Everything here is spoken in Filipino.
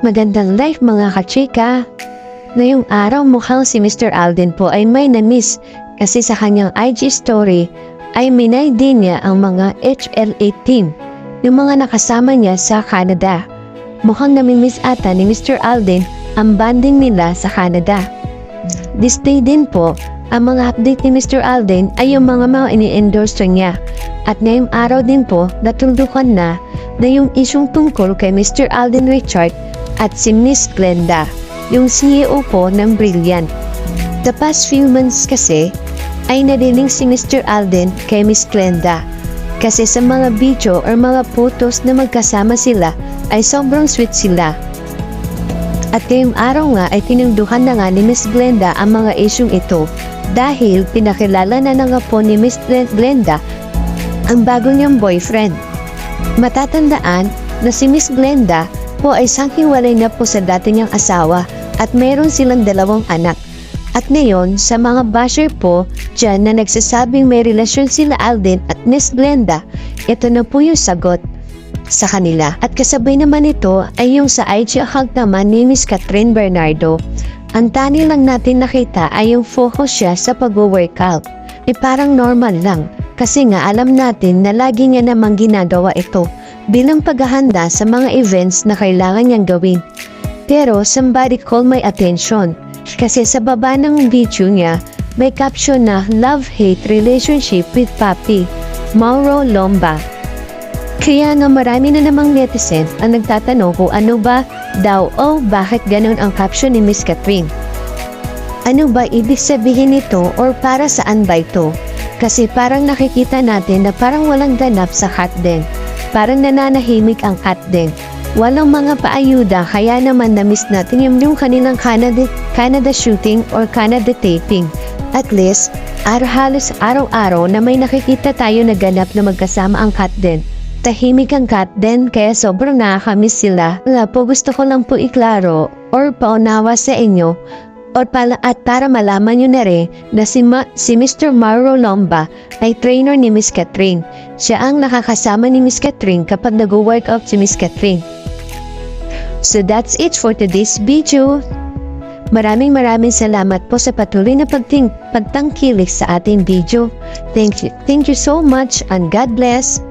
Magandang life mga kachika! Ngayong araw mukhang si Mr. Alden po ay may na-miss kasi sa kanyang IG story ay minay din niya ang mga HL18, yung mga nakasama niya sa Canada. Mukhang nami-miss ata ni Mr. Alden ang banding nila sa Canada. This day din po, ang mga update ni Mr. Alden ay yung mga ini-endorse niya. At ngayong araw din po, natuldukan na yung isyong tungkol kay Mr. Alden Richard at si Miss Glenda, yung CEO po ng Brilliant. The past few months kasi ay nadiling si Mr. Alden kay Miss Glenda kasi sa mga video or mga photos na magkasama sila ay sobrang sweet sila. At ngayong araw nga ay tinundukan na nga ni Miss Glenda ang mga isyong ito dahil pinakilala na nga po ni Miss Glenda ang bago niyang boyfriend. Matatandaan na si Miss Glenda po ay sanghiwalay na po sa dati niyang asawa at meron silang 2 anak. At ngayon, sa mga basher po dyan na nagsasabing may relasyon sila Alden at Miss Glenda, ito na po yung sagot sa kanila. At kasabay naman ito ay yung sa IG account naman ni Miss Catherine Bernardo. Ang tani lang natin nakita ay yung focus siya sa pag-workout. Parang normal lang kasi nga alam natin na lagi niya namang ginagawa ito bilang paghahanda sa mga events na kailangan niyang gawin. Pero somebody call my attention kasi sa baba ng video niya may caption na love-hate relationship with Papi Mauro Lomba. Kaya nga marami na namang netizen ang nagtatanong kung ano ba daw o bakit ganun ang caption ni Miss Catherine. Ano ba ibig sabihin nito or para saan ba ito? Kasi parang nakikita natin na parang walang ganap sa hotden. Parang nananahimik ang hotden. Walang mga paayuda kaya naman na-miss natin yung kanilang Canada shooting or Canada taping. At least, halos araw-araw na may nakikita tayo na ganap na magkasama ang hotden. Tahimik ang hotden kaya sobrang nakakamiss sila. Wala po gusto ko lang po iklaro or paunawa sa inyo at para malaman nyo na rin na si Mr. Mauro Lomba ay trainer ni Miss Catherine. Siya ang nakakasama ni Miss Catherine kapag nag-workout si Miss Catherine. So that's it for today's video. Maraming salamat po sa patuloy na pagtangkilik sa ating video. Thank you so much and God bless.